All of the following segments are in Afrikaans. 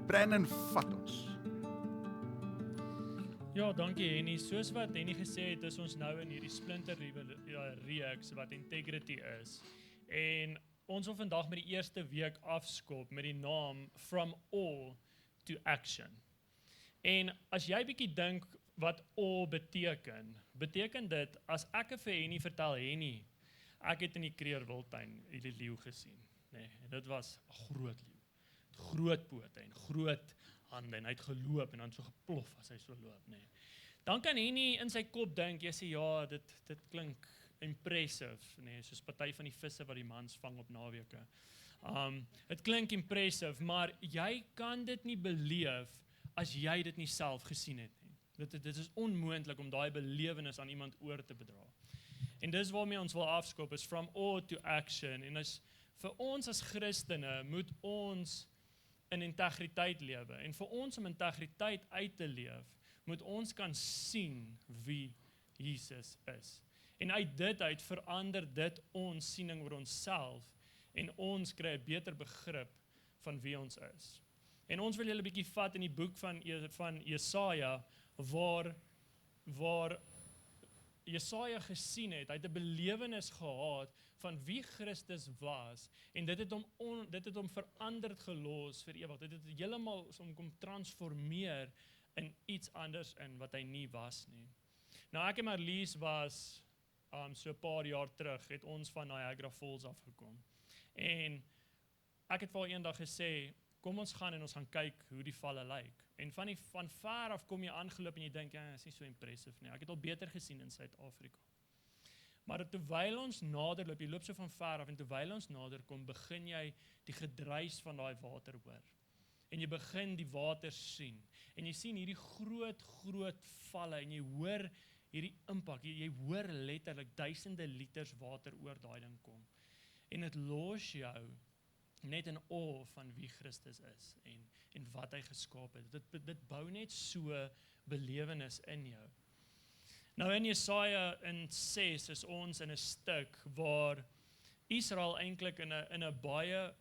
Brandon, vat ons. Ja, dankie Henny. Soos wat Henny gesê het, is ons nou in hierdie splinter reeks wat Integrity is. En ons wil vandag met die eerste week afskop met die naam From Awe to Action. En as jy bietjie dink wat awe beteken dit, as ek vir Henny vertel, Henny, ek het in die Kreerwiltuin die leeu gesien. Nee, dit was 'n groot leeu. Groot pote en groot hande en hy het geloop en dan so geplof as hy so loop, nee. Dan kan Henny in sy kop dink, jy sê ja, dit klink impressive, nee, soos party van die visse wat die mans vang op naweke. Het klink impressive, maar jy kan dit nie beleef as jy dit nie self gesien het nie. Dit is onmoontlik om daai belewenis aan iemand oor te bedra. En dis waarmee ons wil afskop, is from awe to action. En vir ons as Christene moet ons in integriteit lewe. En vir ons om integriteit uit te leef, moet ons kan sien wie Jesus is. En uit dit uit verander dit ons siening oor onsself en ons kry 'n beter begrip van wie ons is. En ons wil julle 'n bietjie vat in die boek van Jesaja waar Jesaja gesien het, hy het 'n belewenis gehad van wie Christus was en dit het hom veranderd gelos vir ewig. Dit het heeltemal kom transformeer in iets anders in wat hy nie was nie. Nou ek en Marlies was so 'n paar jaar terug het ons van Niagara Falls afgekom. En ek het vir haar eendag gesê, kom ons gaan en ons gaan kyk hoe die valle lyk. En van ver af kom jy aangeloop en jy dink, ja, is nie so impressive nie. Ek het al beter gesien in Suid-Afrika. Maar terwyl ons nader loop, jy loop so van ver af en terwyl ons nader kom, begin jy die gedruis van daai water hoor. En jy begin die water sien. En jy sien hierdie groot valle en jy hoor hierdie impak. Jy hoor letterlik duisende liters water oor daai ding kom. En dit los jou net in awe van wie Christus is en wat hy geskaap het. Dit bou net so belewenis in jou. Nou in Jesaja in 6 is ons in 'n stuk waar Israel eintlik in 'n baie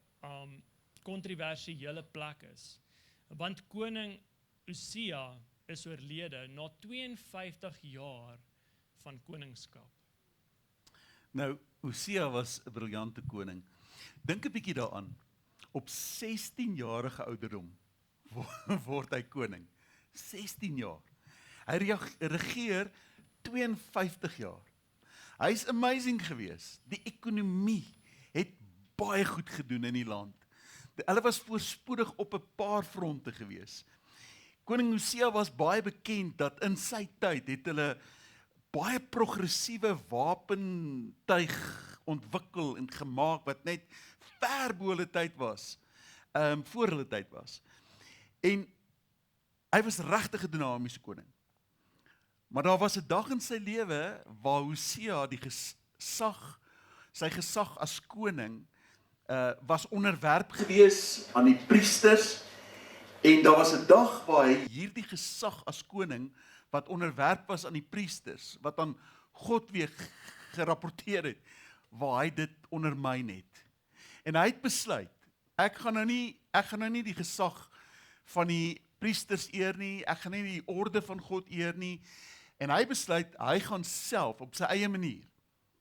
kontroversiële plek is. Want koning Usia is oorlede na 52 jaar van koningskap. Nou, Usia was 'n briljante koning. Dink 'n bietjie daaraan. Op 16-jarige ouderdom word hy koning. 16 jaar. Hy regeer 52 jaar. Hy's amazing geweest. Die ekonomie het baie goed gedoen in die land. Hulle was voorspoedig op 'n paar fronte geweest. Koning Usia was baie bekend dat in sy tyd het hulle baie progressiewe wapentuig ontwikkel en gemaak wat net ver bo hulle tyd was, voor hulle tyd was. En hy was regtig 'n dinamiese koning. Maar daar was 'n dag in sy lewe waar Hosea sy gesag as koning was onderwerp gewees aan die priesters. En daar was 'n dag waar hy hierdie gesag as koning wat onderwerp was aan die priesters, wat aan God weer gerapporteer het, waar hy dit ondermyn het. En hy het besluit, ek gaan nou nie die gesag van die priesters eer nie, ek gaan nie die orde van God eer nie, en hy besluit, hy gaan self, op sy eie manier,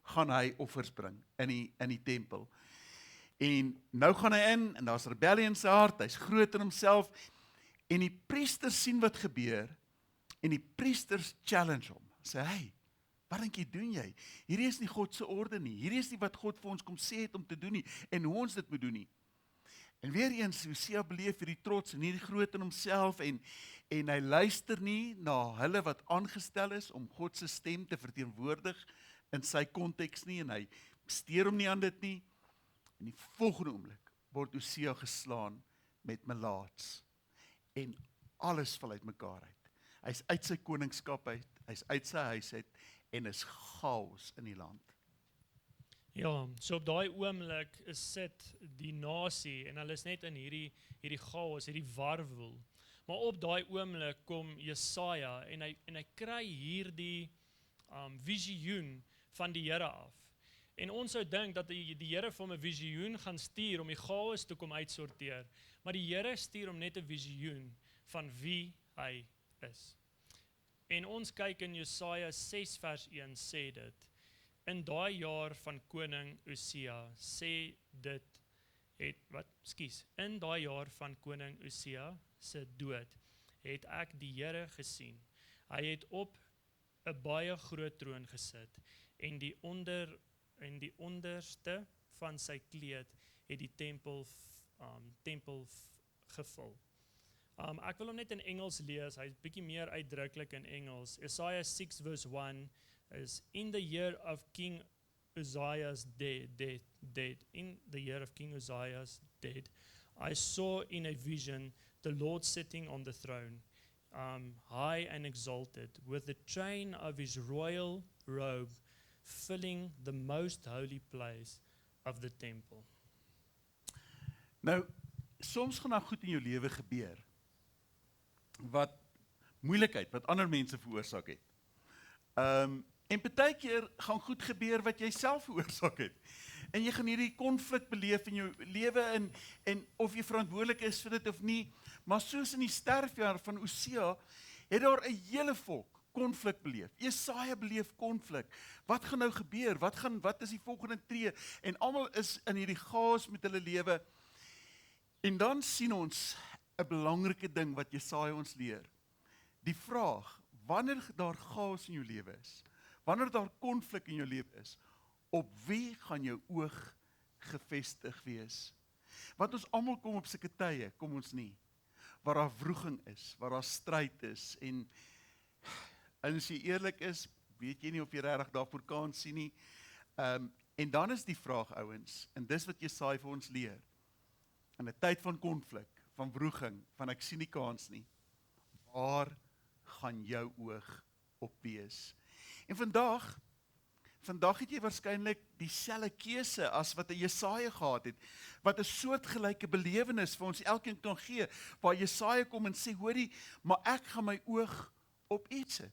gaan hy offers bring in die tempel. En nou gaan hy in, en daar's rebellie in sy hart, hy's groot in homself, en die priesters sien wat gebeur, en die priesters challenge hom, sê, hey, wat dink jy, doen jy? Hierdie is nie God se orde nie, hierdie is nie wat God vir ons kom sê het om te doen nie, en hoe ons dit moet doen nie. En weer eens, Hosea beleef hierdie trots en hierdie groot in homself, en hy luister nie na hulle wat aangestel is om God se stem te verteenwoordig in sy konteks nie, en hy steur hom nie aan dit nie. In die volgende oomblik word Hosea geslaan met melaats, en alles val uit mekaar uit. Hy's uit sy koningskap uit, hy's uit sy huis uit, en is chaos in die land. Ja, so op daai oomblik sit die nasie en hulle is net in hierdie chaos, hierdie warwoel. Maar op daai oomblik kom Jesaja en hy kry hierdie visioen van die Here af. En ons sou dink dat die Here vir hom 'n visioen gaan stuur om die chaos te kom uitsorteer. Maar die Here stuur hom net 'n visioen van wie hy is. En ons kyk in Jesaja 6 vers 1 sê dit. In daai jaar van koning Usia sê dit in daai jaar van koning Usia se dood het ek die Here gesien. Hy het op 'n baie groot troon gesit en die onderste van sy kleed het die tempel gevul. Ek wil hom net in Engels lees, hy's bietjie meer uitdruklik in Engels. Isaiah 6 verse 1 is, in the year of King Uzziah's dead, in the year of King Uzziah's dead, I saw in a vision the Lord sitting on the throne, high and exalted, with the train of his royal robe filling the most holy place of the temple. Nou, soms gaan daar goed in jou lewe gebeur, wat moeilikheid, wat ander mense veroorsaak het. En partykeer gaan goed gebeur wat jy self veroorsaak het. En jy gaan hierdie konflik beleef in jou lewe en of jy verantwoordelik is vir dit of nie, maar soos in die sterfjaar van Usia, het daar 'n hele volk konflik beleef. Jesaja beleef konflik. Wat gaan nou gebeur? Wat is die volgende tree? En almal is in hierdie chaos met hulle lewe. En dan sien ons 'n belangrike ding wat Jesaja ons leer. Die vraag, wanneer daar chaos in jou lewe is, wanneer daar konflik in jou lewe is, op wie gaan jou oog gefestig wees? Want ons almal kom op sulke tye, kom ons nie, waar daar wroging is, waar daar stryd is, en as jy eerlik is, weet jy nie of jy regtig daarvoor kan sien nie. En dan is die vraag, ouens, en dis wat Jesaja vir ons leer, in 'n tyd van konflik, van wroging, van ek sien nie kans nie, waar gaan jou oog op wees? En vandag het jy waarskynlik dieselfde keuse as wat Jesaja gehad het, wat 'n soortgelyke belewenis vir ons elkeen kan gee, waar Jesaja kom en sê, hoorie, maar ek gaan my oog op iets sit.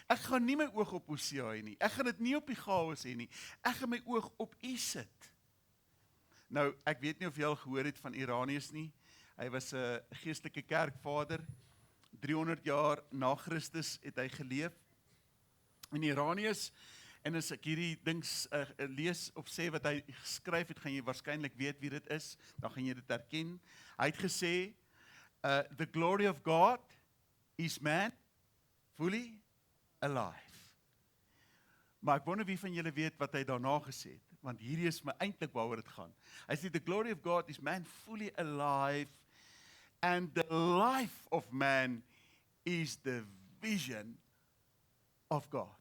Ek gaan nie my oog op Usia hê nie, ek gaan dit nie op die chaos hê nie, ek gaan my oog op U sit. Nou, ek weet nie of jy al gehoor het van Irenaeus nie, hy was 'n geestelike kerkvader, 300 jaar na Christus het hy geleef, en Irenaeus, en as ek hierdie dings lees of sê wat hy geskryf het, gaan jy waarskynlik weet wie dit is, dan gaan jy dit herken. Hy het gesê, the glory of God is man fully alive. Maar ek wonder wie van julle weet wat hy daarna gesê het, want hierdie is my eintlik waaroor dit gaan. Hy sê, the glory of God is man fully alive, and the life of man is the vision of God.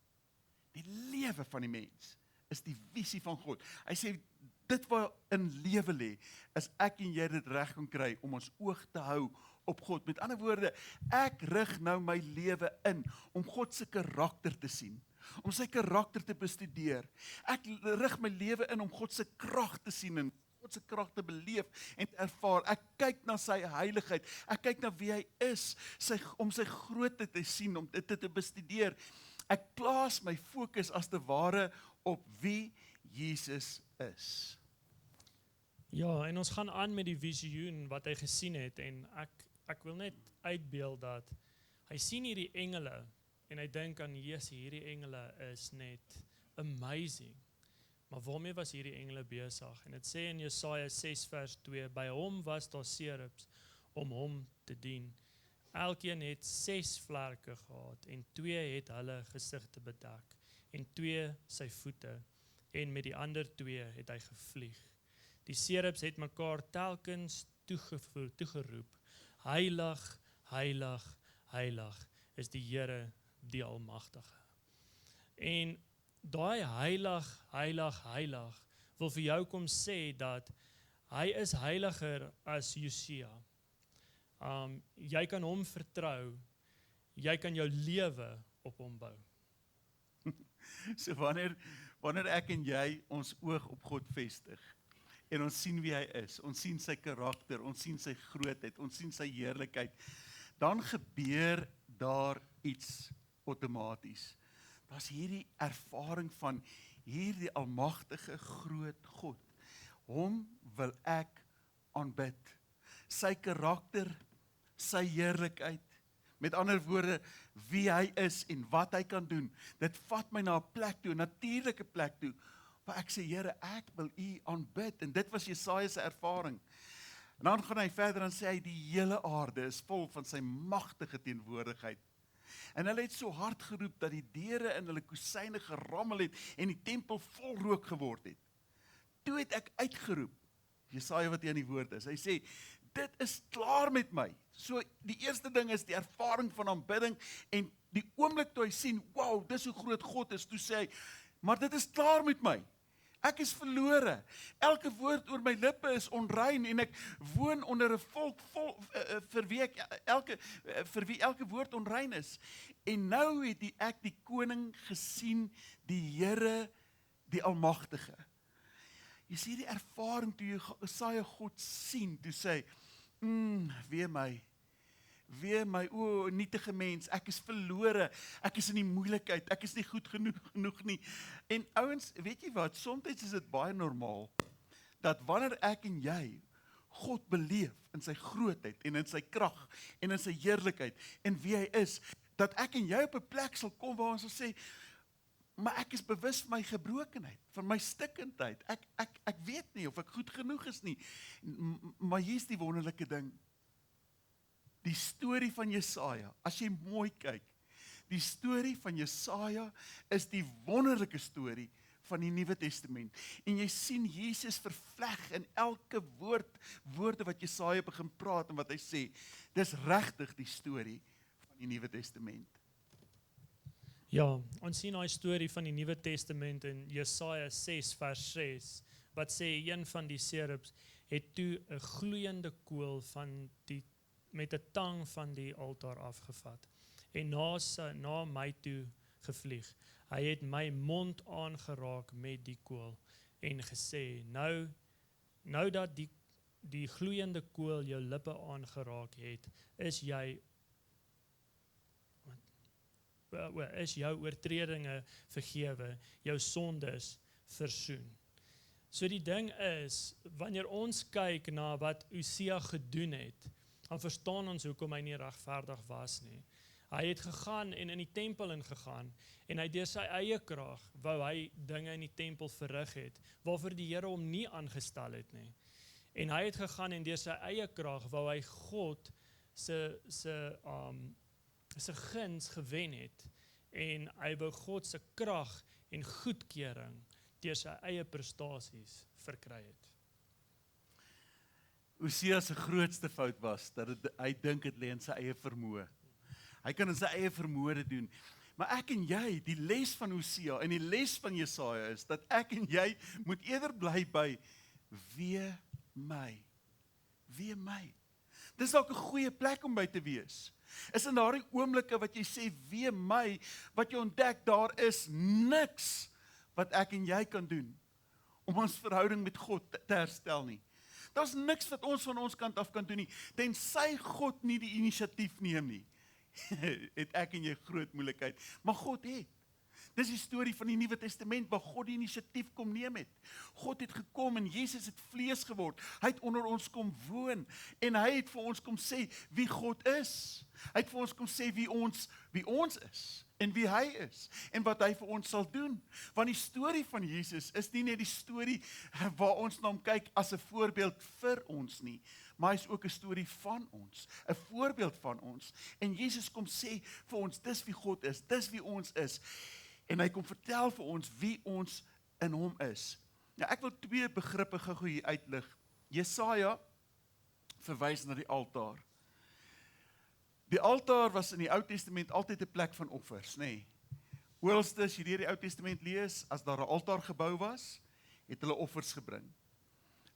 Die lewe van die mens is die visie van God. Hy sê, dit wat in lewe lê, is ek en jy dit reg kan kry om ons oog te hou op God. Met ander woorde, ek rig nou my lewe in om God se karakter te sien, om sy karakter te bestudeer. Ek rig my lewe in om God se krag te sien en God se krag te beleef en te ervaar. Ek kyk na sy heiligheid, ek kyk na wie hy is, om sy grootte te sien, om dit te bestudeer. Ek plaas my fokus as te ware op wie Jesus is. Ja, en ons gaan aan met die visioen wat hy gesien het, en ek wil net uitbeeld dat hy sien hierdie engele, en hy dink aan, hierdie engele is net amazing. Maar waarmee was hierdie engele besig? En dit sê in Jesaja 6 vers 2, by hom was daar serubs om hom te dien. Elkeen het 6 vlerke gehad, en 2 het hulle gesigte bedek, en 2 sy voete, en met die ander 2 het hy gevlieg. Die serubs het mekaar telkens toegeroep, heilig, heilig, heilig is die Here die Almagtige. En daai heilig, heilig, heilig wil vir jou kom sê dat hy is heiliger as Usia. Jy kan hom vertrou, jy kan jou lewe op hom bou. So wanneer ek en jy ons oog op God vestig, en ons sien wie hy is, ons sien sy karakter, ons sien sy grootheid, ons sien sy heerlikheid, dan gebeur daar iets outomaties. Daar's hierdie ervaring van hierdie almagtige groot God. Hom wil ek aanbid. Sy karakter, sy heerlikheid, met ander woorde, wie hy is en wat hy kan doen, dit vat my na 'n plek toe, 'n natuurlike plek toe, waar ek sê, Here, ek wil U aanbid, en dit was Jesaja se ervaring. En dan gaan hy verder en sê hy, die hele aarde is vol van sy magtige teenwoordigheid. En hulle het so hard geroep, dat die deure in hulle kusyne gerammel het, en die tempel vol rook geword het. Toe het ek uitgeroep, Jesaja wat hier aan die woord is, hy sê, dit is klaar met my. So die eerste ding is die ervaring van aanbidding, en die oomblik toe hy sien, wow, dis hoe groot God is, toe sê hy, maar dit is klaar met my. Ek is verlore. Elke woord oor my lippe is onrein, en ek woon onder 'n volk vir wie elke woord onrein is. En nou het ek die koning gesien, die Here, die Almagtige. Jy sien die ervaring toe Jesaja God sien, toe sê hy, wee my, o nietige mens, ek is verlore, ek is in die moeilikheid, ek is nie goed genoeg nie. En ouens, weet jy wat, soms is dit baie normaal, dat wanneer ek en jy God beleef in sy grootheid, en in sy krag, en in sy heerlikheid, en wie hy is, dat ek en jy op 'n plek sal kom, waar ons sal sê, maar ek is bewus van my gebrokenheid, van my stikkendheid, ek weet nie of ek goed genoeg is nie, maar hier is die wonderlike ding, die storie van Jesaja, as jy mooi kyk, die storie van Jesaja is die wonderlike storie van die Nuwe Testament. En jy sien Jesus vervleg in elke woorde wat Jesaja begin praat en wat hy sê. Dis regtig die storie van die Nuwe Testament. Ja, ons sien daai storie van die Nuwe Testament in Jesaja 6 vers 6, wat sê, een van die serubs het toe 'n gloeiende kool met 'n tang van die altaar afgevat, en na my toe gevlieg. Hy het my mond aangeraak met die kool, en gesê, nou dat die gloeiende kool jou lippe aangeraak het, is jou oortredinge vergewe, jou sondes versoen. So die ding is, wanneer ons kyk na wat Usia gedoen het, dan verstaan ons hoekom hy nie regverdig was nie. Hy het gegaan en in die tempel ingegaan, en hy deur sy eie krag wou hy dinge in die tempel verrig het, waarvoor die Here hom nie aangestel het nie. En hy het gegaan en deur sy eie krag wou hy God se guns gewen het, en hy wou God se krag en goedkeuring deur sy eie prestasies verkry het. Usia se grootste fout was, dat hy dink dit lê in sy eie vermoë. Hy kan in sy eie vermoë dit doen. Maar ek en jy, die les van Usia en die les van Jesaja is, dat ek en jy moet eerder bly by, wee my. Dis dalk 'n goeie plek om by te wees. Is in daardie oomblikke wat jy sê, wee my, wat jy ontdek, daar is niks wat ek en jy kan doen, om ons verhouding met God te herstel nie. Daar's niks wat ons van ons kant af kan doen nie, tensy God nie die inisiatief neem nie. Het ek en jy groot moeilikheid, maar God het. Dis die storie van die Nuwe Testament, waar God die inisiatief kom neem het. God het gekom en Jesus het vlees geword. Hy het onder ons kom woon, en hy het vir ons kom sê wie God is. Hy het vir ons kom sê wie ons is, en wie hy is, en wat hy vir ons sal doen. Want die storie van Jesus is nie net die storie waar ons na hom kyk as 'n voorbeeld vir ons nie, maar hy is ook 'n storie van ons, 'n voorbeeld van ons. En Jesus kom sê vir ons, dis wie God is, dis wie ons is. En hy kom vertel vir ons wie ons in hom is. Nou ek wil twee begrippe gou hier uitlig. Jesaja verwys na die altaar. Die altaar was in die Ou Testament altyd 'n plek van offers, nê. Oralste as jy deur die Ou Testament lees, as daar 'n altaar gebou was, het hulle offers gebring.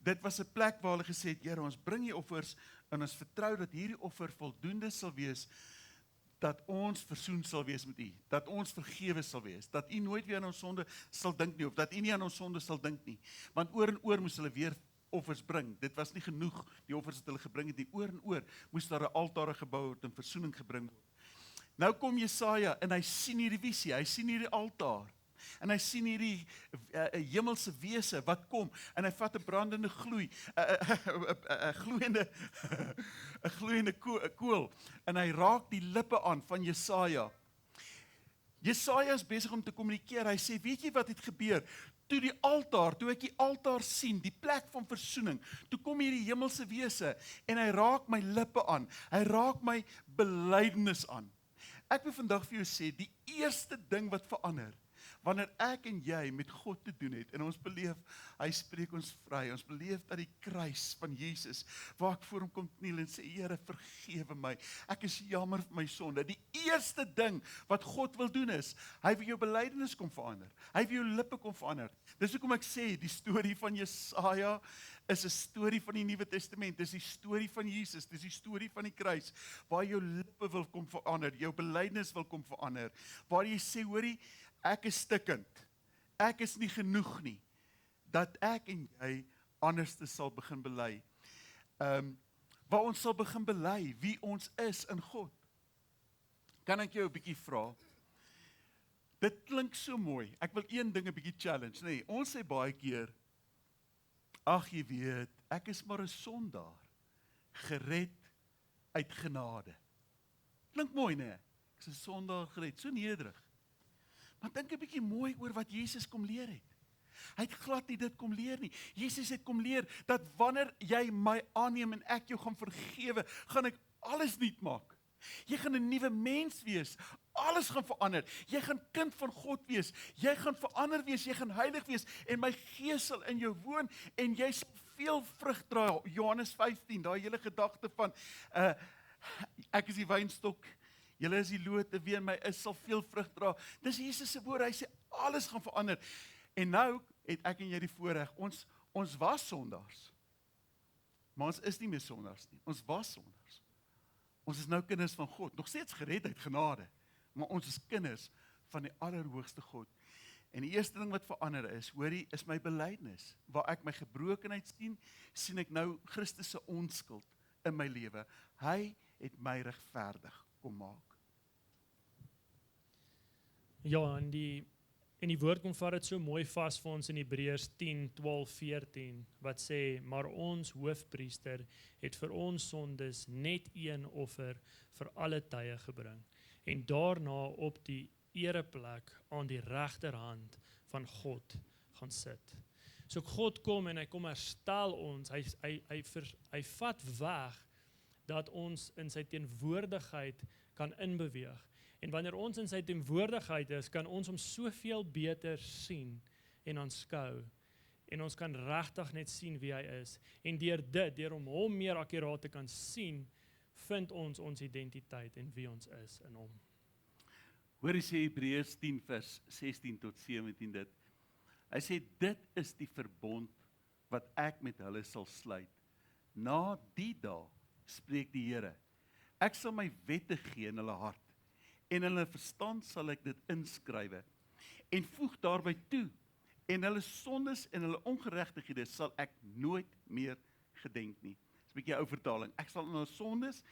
Dit was 'n plek waar hulle gesê het, Here, ons bring die offers, en ons vertrou dat hierdie offer voldoende sal wees, dat ons versoen sal wees met U, dat ons vergewe sal wees, dat U nooit weer aan ons sonde sal dink nie, of dat U nie aan ons sonde sal dink nie. Want oor en oor moes hulle weer offers bring. Dit was nie genoeg, die offers wat hulle gebring het nie. Oor en oor moes daar 'n altaar gebou word en versoening gebring word. Nou kom Jesaja en hy sien hierdie visie, hy sien hierdie altaar. en hy sien hierdie hemelse wese wat kom, en hy vat 'n brandende gloei, 'n gloeiende, 'n gloeiende kool, en hy raak die lippe aan van Jesaja. Jesaja is besig om te kommunikeer, hy sê, weet jy wat het gebeur? Toe ek die altaar sien, die plek van versoening, toe kom hierdie hemelse wese, en hy raak my lippe aan, hy raak my belydenis aan. Ek wil vandag vir jou sê, die eerste ding wat verander, wanneer ek en jy met God te doen het, en ons beleef, hy spreek ons vry, ons beleef dat die kruis van Jesus, waar ek voor hom kom kniel en sê, Here, vergewe my, ek is jammer vir my sonde. Die eerste ding wat God wil doen is, hy wil jou belydenis kom verander, hy wil jou lippe kom verander. Dis hoekom ek sê, die storie van Jesaja is 'n storie van die Nuwe Testament, dis die storie van Jesus, dis die storie van die kruis, waar jou lippe wil kom verander, jou belydenis wil kom verander, waar jy sê, hoorie, ek is stikkend, ek is nie genoeg nie, dat ek en jy anders sal begin bely. Waar ons sal begin bely wie ons is in God. Kan ek jou 'n bietjie vra? Dit klink so mooi, ek wil een ding 'n bietjie challenge, nee, ons sê baie keer, ag jy weet, ek is maar 'n sondaar, gered uit genade. Klink mooi, nee, ek is 'n sondaar gered, so nederig. Maar dink 'n bietjie mooi oor wat Jesus kom leer het. Hy het glad nie dit kom leer nie. Jesus het kom leer, dat wanneer jy my aanneem en ek jou gaan vergewe, gaan ek alles nuut maak. Jy gaan 'n nuwe mens wees, alles gaan verander, jy gaan kind van God wees, jy gaan verander wees, jy gaan heilig wees, en my gees sal in jou woon, en jy sal veel vrug dra, Johannes 15, daai hele gedagte van, ek is die wynstok, julle is die lote, wie in my is, sal veel vrug dra. Dis Jesus se woord, hy sê, alles gaan verander. En nou het ek en jy die voorreg, ons was sondaars, maar ons is nie meer sondaars nie, ons was sondaars. Ons is nou kinders van God, nog steeds gered uit genade, maar ons is kinders van die allerhoogste God. En die eerste ding wat verander is, hoorie, is my belydenis, waar ek my gebrokenheid sien ek nou Christus se onskuld in my lewe. Hy het my regverdig kom maak. Ja, en die woord kom vat dit so mooi vas vir ons in Hebreërs 10, 12, 14, wat sê, maar ons hoofpriester het vir ons sondes net een offer vir alle tye gebring, en daarna op die ereplek aan die regterhand van God gaan sit. So God kom en hy kom herstel ons, hy vat weg, dat ons in sy teenwoordigheid kan inbeweeg. En wanneer ons in sy teenwoordigheid is, kan ons hom soveel beter sien en aanskou. En ons kan regtig net sien wie hy is. En deur om hom meer akkuraat te kan sien, vind ons identiteit en wie ons is in hom. Hoor hy sê Hebreërs 10 vers 16 tot 17 dit. Hy sê, dit is die verbond wat ek met hulle sal sluit. Na die dag, spreek die Here, ek sal my wette gee in hulle hart, en in hulle verstand sal ek dit inskrywe, en voeg daarby toe, en hulle sondes en hulle ongeregtighede sal ek nooit meer gedenk nie. Dis 'n bietjie ou vertaling. Ek sal aan hulle sondes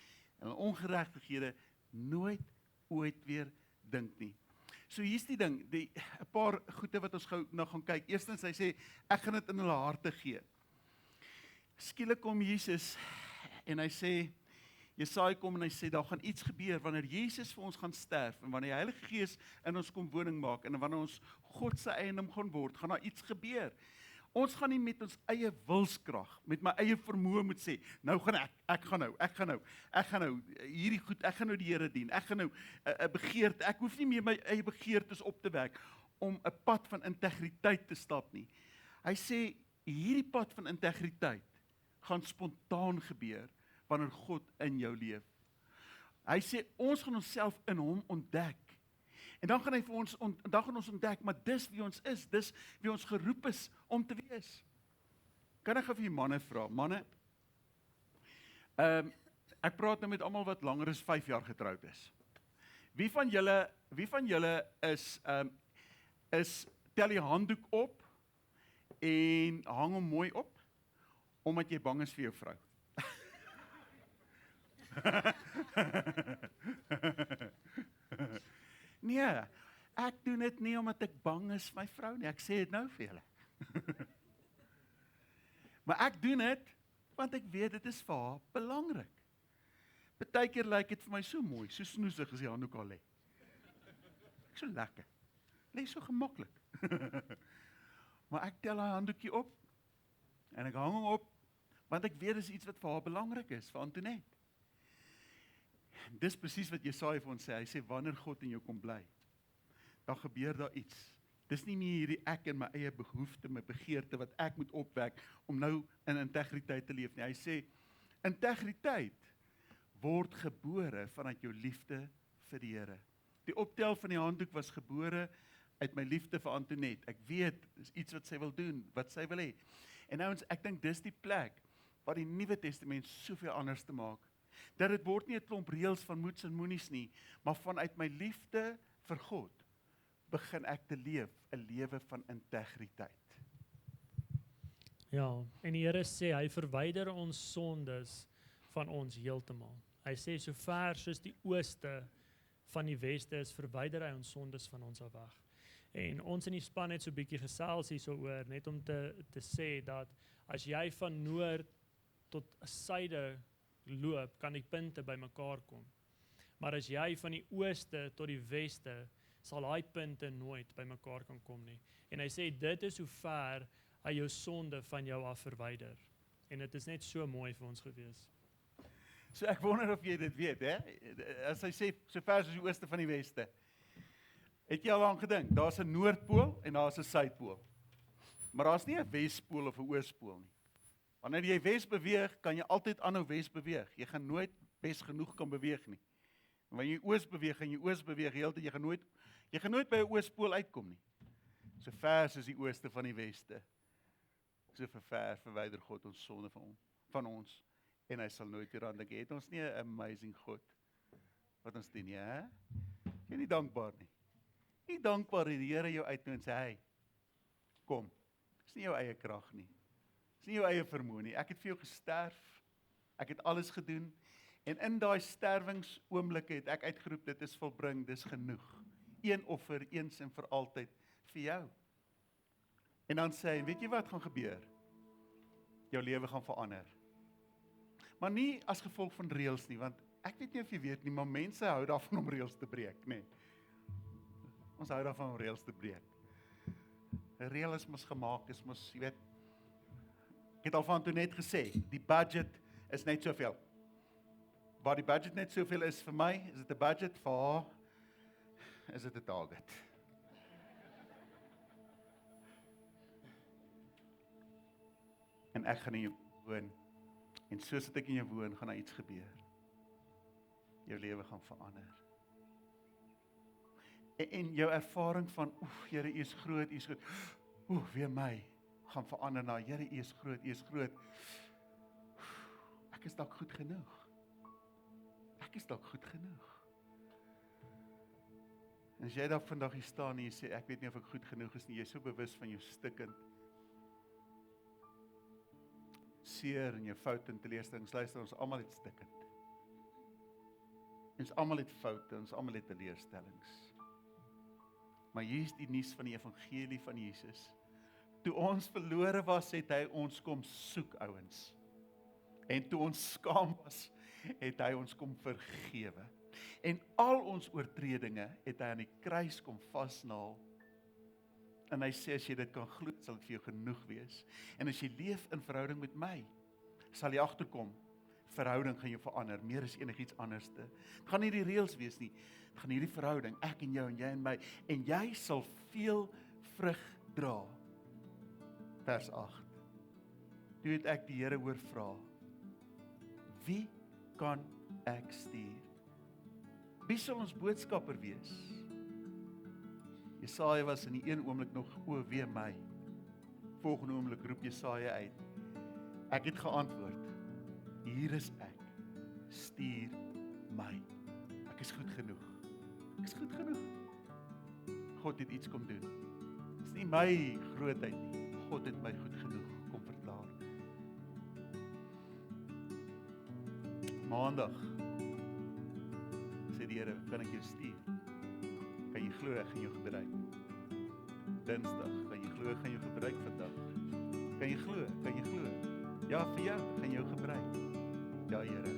en hulle ongeregtighede nooit ooit weer dink nie. So hier's die ding, 'n paar goede wat ons gou nou gaan kyk. Eerstens, hy sê, ek gaan dit in hulle harte gee. Skielik kom Jesus en hy sê, Jesaja kom en hy sê, daar gaan iets gebeur, wanneer Jesus vir ons gaan sterf, en wanneer die Heilige Gees in ons kom woning maak, en wanneer ons God se eiendom gaan word, gaan daar iets gebeur. Ons gaan nie met ons eie wilskrag, met my eie vermoë moet sê, nou gaan ek gaan nou, hierdie goed, ek gaan nou die Here dien, ek gaan nou 'n begeerte, ek hoef nie meer my eie begeertes op te wek, om 'n pad van integriteit te stap nie. Hy sê, hierdie pad van integriteit, gaan spontaan gebeur, wanneer God in jou leef. Hy sê, ons gaan onsself in hom ontdek. En dan gaan hy vir ons, dan gaan ons ontdek, maar dis wie ons is, dis wie ons geroep is om te wees. Kan ek vir die manne vra? Manne, ek praat nou met almal wat langer as 5 jaar getroud is. Wie van julle is tel die handdoek op en hang hom mooi op, omdat jy bang is vir jou vrou? Nee, Ek doen dit nie omdat ek bang is vir my vrou nie. Ek sê dit nou vir julle. Maar ek doen dit want ek weet dit is vir haar belangrik. Partykeer lyk dit vir my so mooi, so snoesig as die handdoek al lê. So lekker. Lê so gemaklik. Maar ek tel haar handdoekie op en ek hang hom op want ek weet dis iets wat vir haar belangrik is, vir Antoinette. Dis presies wat Jesaja vir ons sê. Hy sê wanneer God in jou kom bly, dan gebeur daar iets. Dis nie meer hierdie ek en my eie behoefte, my begeerte wat ek moet opwek om nou in integriteit te leef nie. Hy sê integriteit word gebore vanuit jou liefde vir die Here. Die optel van die handdoek was gebore uit my liefde vir Antoinette. Ek weet, dis iets wat sy wil doen, wat sy wil hê. En nou, ek dink dis die plek waar die Nuwe Testament soveel anders te maak. Dat dit word nie 'n klomp reëls van moets en moenies nie, maar vanuit my liefde vir God begin ek te leef 'n lewe van integriteit. Ja, en die Here sê hy verwyder ons sondes van ons heeltemal. Hy sê so ver soos die ooste van die weste is, verwyder hy ons sondes van ons af weg. En ons in die span het so 'n bietjie gesels hierso oor, net om te sê dat as jy van noord tot suide loop, kan die punte bymekaar kom. Maar as jy van die ooste tot die weste, sal daai punte nooit bymekaar kan kom nie. En hy sê dit is hoe ver hy jou sonde van jou af verwyder. En dit is net so mooi vir ons gewees. So ek wonder of jy dit weet, hè? As hy sê so ver soos die ooste van die weste. Het jy al aan gedink? Daar's 'n noordpool en daar's 'n suidpool. Maar daar's nie 'n wespool of 'n oospool nie. Wanneer jy wes beweeg, kan jy altyd aanhou wes beweeg. Jy gaan nooit wes genoeg kan beweeg nie. En wanneer jy oos beweeg en jy oos beweeg heeltyd, jy gaan nooit by 'n oospool uitkom nie. So ver soos die ooste van die weste. So ver verwyder God ons sonde van ons. En hy sal nooit weer aan dink. Het ons nie 'n amazing God wat ons dien nie, hè? Jy nie dankbaar nie. Nie dankbaar dat die Here jou uitnooi en sê, hey, kom. Dis nie jou eie krag nie. Dis nie jou eie vermoë nie. Ek het vir jou gesterf. Ek het alles gedoen. En in daai sterwingsoomblikke het ek uitgeroep, dit is volbring, dis genoeg. Een offer, eens en vir altyd vir jou. En dan sê hy, weet jy wat gaan gebeur? Jou lewe gaan verander. Maar nie as gevolg van reëls nie, want ek weet nie of jy weet nie, maar mense hou daarvan om reëls te breek, nee. Ons hou daarvan om reëls te breek. 'n Reël is mos gemaak, is mos, jy weet, ek het al van toe net gesê, die budget is net soveel. Waar die budget net soveel is vir my, is dit 'n budget, vir haar is dit 'n target. En ek gaan in jou woon, en soos ek in jou woon, gaan daar iets gebeur. Jou lewe gaan verander. En jou ervaring van, Here, U is groot, U is groot, weer my, gaan verander na, Here, U is groot, U is groot. Ek is dalk goed genoeg. Ek is dalk goed genoeg. En as jy daar vandag hier staan en jy sê, ek weet nie of ek goed genoeg is nie, jy is so bewus van jou stikkend, seer en jou foute en teleurstellings, luister, ons almal het stikkend. Ons almal het foute, ons almal het teleurstellings. Maar hier is die nuus van die evangelie van Jesus. Toe ons verlore was, het hy ons kom soek, ouens. En toe ons skaam was, het hy ons kom vergewe. En al ons oortredinge het hy aan die kruis kom vasnaal. En hy sê, as jy dit kan glo, sal dit vir jou genoeg wees. En as jy leef in verhouding met my, sal jy agterkom, verhouding gaan jou verander, meer as enigiets anderste. Het gaan nie die reëls wees nie, het gaan hierdie verhouding, ek en jou en jy en my, en jy sal veel vrug dra. Vers 8. Toe het ek die Here hoor vra, wie kan ek stuur? Wie sal ons boodskapper wees? Jesaja was in die een oomblik nog, wee my. Volgende oomblik roep Jesaja uit, ek het geantwoord, hier is ek, stuur my. Ek is goed genoeg. Ek is goed genoeg. God het iets kom doen. Dit is nie my grootheid nie. God het my goed genoeg kom verklaar. Maandag sê die Here, kan ek jou stuur? Kan jy glo ek gaan jou gebruik? Dinsdag, kan jy glo ek gaan jou gebruik vandag? Kan jy glo? Ja, vir jou, gaan jou gebruik. Ja, Here.